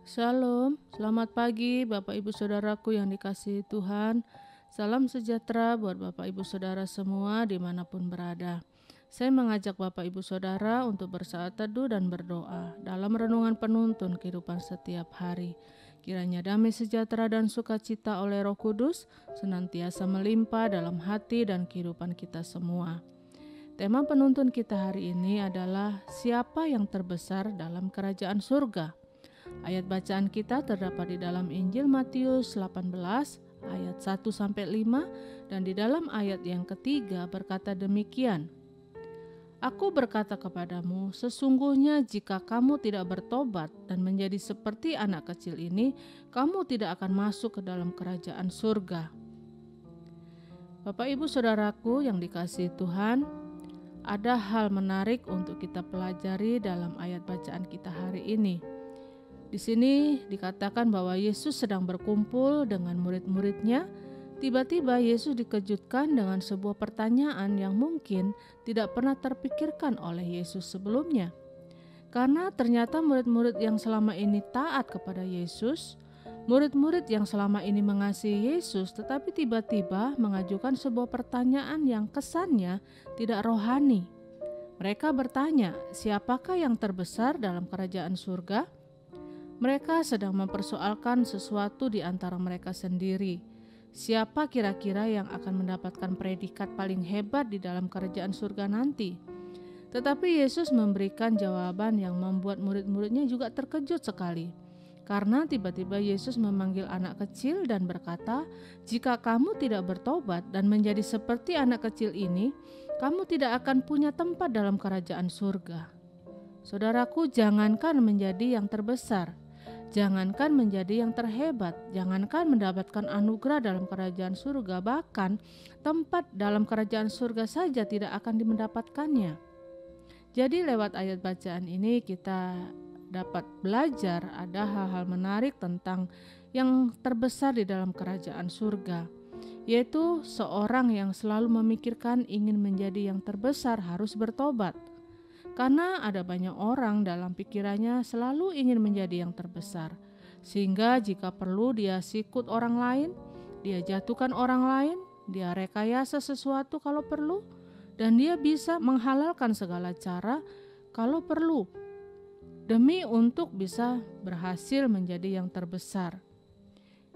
Shalom, selamat pagi Bapak Ibu Saudaraku yang dikasihi Tuhan. Salam sejahtera buat Bapak Ibu Saudara semua dimanapun berada. Saya mengajak Bapak Ibu Saudara untuk bersaat teduh dan berdoa dalam renungan penuntun kehidupan setiap hari. Kiranya damai sejahtera dan sukacita oleh Roh Kudus senantiasa melimpah dalam hati dan kehidupan kita semua. Tema penuntun kita hari ini adalah siapa yang terbesar dalam kerajaan surga. Ayat bacaan kita terdapat di dalam Injil Matius 18 ayat 1-5 dan di dalam ayat yang ketiga berkata demikian. Aku berkata kepadamu, sesungguhnya jika kamu tidak bertobat dan menjadi seperti anak kecil ini, kamu tidak akan masuk ke dalam kerajaan surga. Bapak Ibu Saudaraku yang dikasihi Tuhan, ada hal menarik untuk kita pelajari dalam ayat bacaan kita hari ini. Di sini dikatakan bahwa Yesus sedang berkumpul dengan murid-muridnya. Tiba-tiba Yesus dikejutkan dengan sebuah pertanyaan yang mungkin tidak pernah terpikirkan oleh Yesus sebelumnya. Karena ternyata murid-murid yang selama ini taat kepada Yesus, murid-murid yang selama ini mengasihi Yesus, tetapi tiba-tiba mengajukan sebuah pertanyaan yang kesannya tidak rohani. Mereka bertanya, siapakah yang terbesar dalam kerajaan surga? Mereka sedang mempersoalkan sesuatu di antara mereka sendiri. Siapa kira-kira yang akan mendapatkan predikat paling hebat di dalam kerajaan surga nanti? Tetapi Yesus memberikan jawaban yang membuat murid-muridnya juga terkejut sekali. Karena tiba-tiba Yesus memanggil anak kecil dan berkata, jika kamu tidak bertobat dan menjadi seperti anak kecil ini, kamu tidak akan punya tempat dalam kerajaan surga. Saudaraku, jangankan menjadi yang terbesar, jangankan menjadi yang terhebat, jangankan mendapatkan anugerah dalam kerajaan surga, bahkan tempat dalam kerajaan surga saja tidak akan mendapatkannya. Jadi lewat ayat bacaan ini kita dapat belajar ada hal-hal menarik tentang yang terbesar di dalam kerajaan surga, yaitu seorang yang selalu memikirkan ingin menjadi yang terbesar harus bertobat. Karena ada banyak orang dalam pikirannya selalu ingin menjadi yang terbesar, sehingga jika perlu dia sikut orang lain, dia jatuhkan orang lain, dia rekayasa sesuatu kalau perlu, dan dia bisa menghalalkan segala cara kalau perlu, demi untuk bisa berhasil menjadi yang terbesar.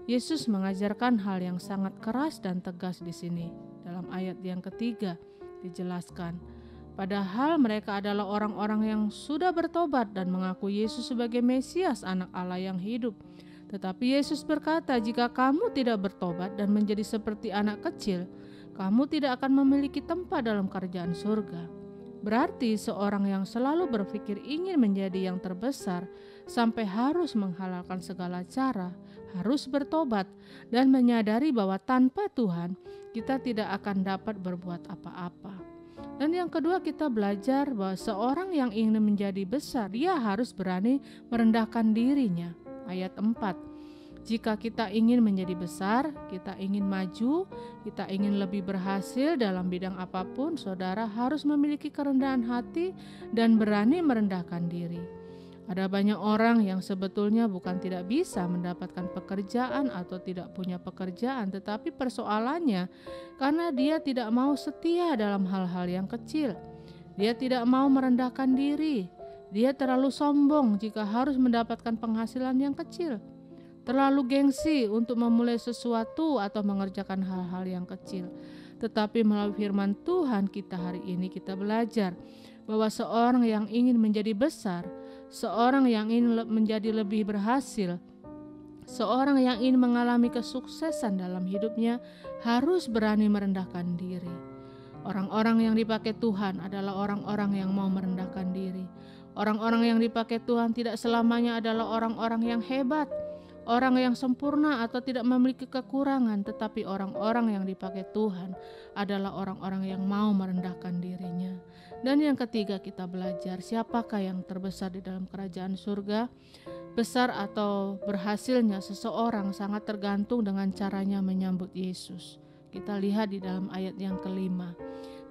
Yesus mengajarkan hal yang sangat keras dan tegas di sini. Dalam ayat yang ketiga dijelaskan, padahal mereka adalah orang-orang yang sudah bertobat dan mengaku Yesus sebagai Mesias, anak Allah yang hidup. Tetapi Yesus berkata, jika kamu tidak bertobat dan menjadi seperti anak kecil, kamu tidak akan memiliki tempat dalam kerajaan surga. Berarti seorang yang selalu berpikir ingin menjadi yang terbesar sampai harus menghalalkan segala cara, harus bertobat dan menyadari bahwa tanpa Tuhan kita tidak akan dapat berbuat apa-apa. Dan yang kedua, kita belajar bahwa seorang yang ingin menjadi besar, dia harus berani merendahkan dirinya. Ayat 4. Jika kita ingin menjadi besar, kita ingin maju, kita ingin lebih berhasil dalam bidang apapun, saudara harus memiliki kerendahan hati dan berani merendahkan diri. Ada banyak orang yang sebetulnya bukan tidak bisa mendapatkan pekerjaan atau tidak punya pekerjaan, tetapi persoalannya karena dia tidak mau setia dalam hal-hal yang kecil. Dia tidak mau merendahkan diri. Dia terlalu sombong jika harus mendapatkan penghasilan yang kecil. Terlalu gengsi untuk memulai sesuatu atau mengerjakan hal-hal yang kecil. Tetapi melalui firman Tuhan kita hari ini kita belajar bahwa seorang yang ingin menjadi besar, seorang yang ingin menjadi lebih berhasil, seorang yang ingin mengalami kesuksesan dalam hidupnya harus berani merendahkan diri. Orang-orang yang dipakai Tuhan adalah orang-orang yang mau merendahkan diri. Orang-orang yang dipakai Tuhan tidak selamanya adalah orang-orang yang hebat, orang yang sempurna atau tidak memiliki kekurangan, tetapi orang-orang yang dipakai Tuhan adalah orang-orang yang mau merendahkan dirinya. Dan yang ketiga, kita belajar siapakah yang terbesar di dalam kerajaan surga. Besar atau berhasilnya seseorang sangat tergantung dengan caranya menyambut Yesus. Kita lihat di dalam ayat yang kelima.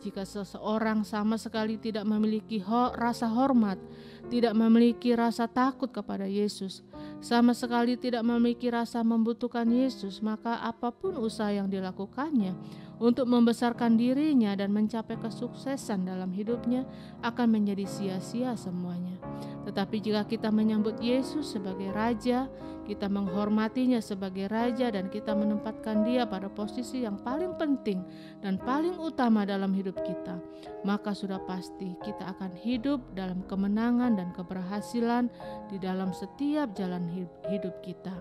Jika seseorang sama sekali tidak memiliki rasa hormat, tidak memiliki rasa takut kepada Yesus, sama sekali tidak memiliki rasa membutuhkan Yesus, maka apapun usaha yang dilakukannya untuk membesarkan dirinya dan mencapai kesuksesan dalam hidupnya akan menjadi sia-sia semuanya. Tetapi jika kita menyambut Yesus sebagai Raja, kita menghormatinya sebagai Raja, dan kita menempatkan Dia pada posisi yang paling penting dan paling utama dalam hidup kita, maka sudah pasti kita akan hidup dalam kemenangan dan keberhasilan di dalam setiap jalan hidup kita.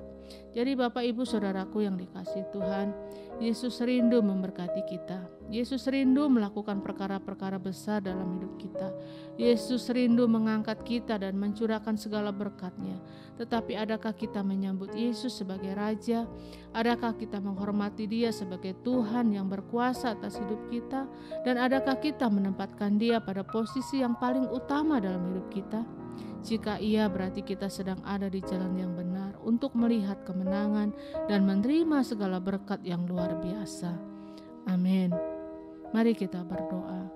Jadi Bapak Ibu Saudaraku yang dikasihi Tuhan, Yesus rindu memberkati kita. Yesus rindu melakukan perkara-perkara besar dalam hidup kita. Yesus rindu mengangkat kita dan mencurahkan segala berkat-Nya. Tetapi adakah kita menyambut Yesus sebagai Raja? Adakah kita menghormati Dia sebagai Tuhan yang berkuasa atas hidup kita? Dan adakah kita menempatkan Dia pada posisi yang paling utama dalam hidup kita? Jika iya, berarti kita sedang ada di jalan yang benar untuk melihat kemenangan dan menerima segala berkat yang luar biasa. Amin. Mari kita berdoa.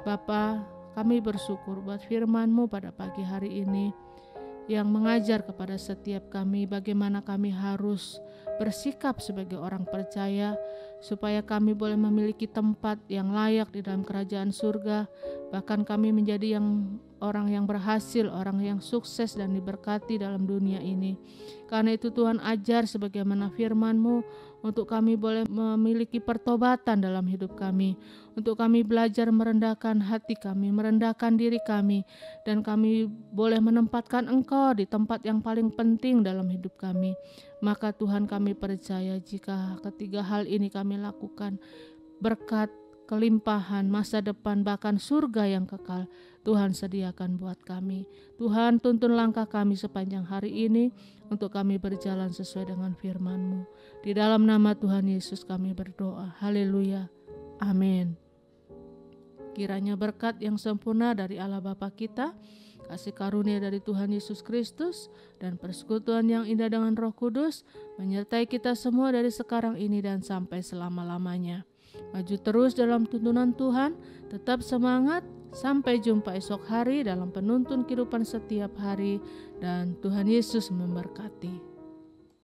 Bapa, kami bersyukur buat firman-Mu pada pagi hari ini yang mengajar kepada setiap kami bagaimana kami harus bersikap sebagai orang percaya supaya kami boleh memiliki tempat yang layak di dalam kerajaan surga, bahkan kami menjadi orang yang berhasil, orang yang sukses dan diberkati dalam dunia ini. Karena itu Tuhan, ajar sebagaimana firman-Mu untuk kami boleh memiliki pertobatan dalam hidup kami, untuk kami belajar merendahkan hati kami, merendahkan diri kami, dan kami boleh menempatkan Engkau di tempat yang paling penting dalam hidup kami. Maka Tuhan, kami percaya jika ketiga hal ini kami lakukan, berkat, kelimpahan, masa depan, bahkan surga yang kekal Tuhan sediakan buat kami. Tuhan, tuntun langkah kami sepanjang hari ini untuk kami berjalan sesuai dengan firman-Mu. Di dalam nama Tuhan Yesus kami berdoa. Haleluya. Amin. Kiranya berkat yang sempurna dari Allah Bapa kita, kasih karunia dari Tuhan Yesus Kristus, dan persekutuan yang indah dengan Roh Kudus menyertai kita semua dari sekarang ini dan sampai selama-lamanya. Maju terus dalam tuntunan Tuhan, tetap semangat, sampai jumpa esok hari dalam penuntun kehidupan setiap hari, dan Tuhan Yesus memberkati.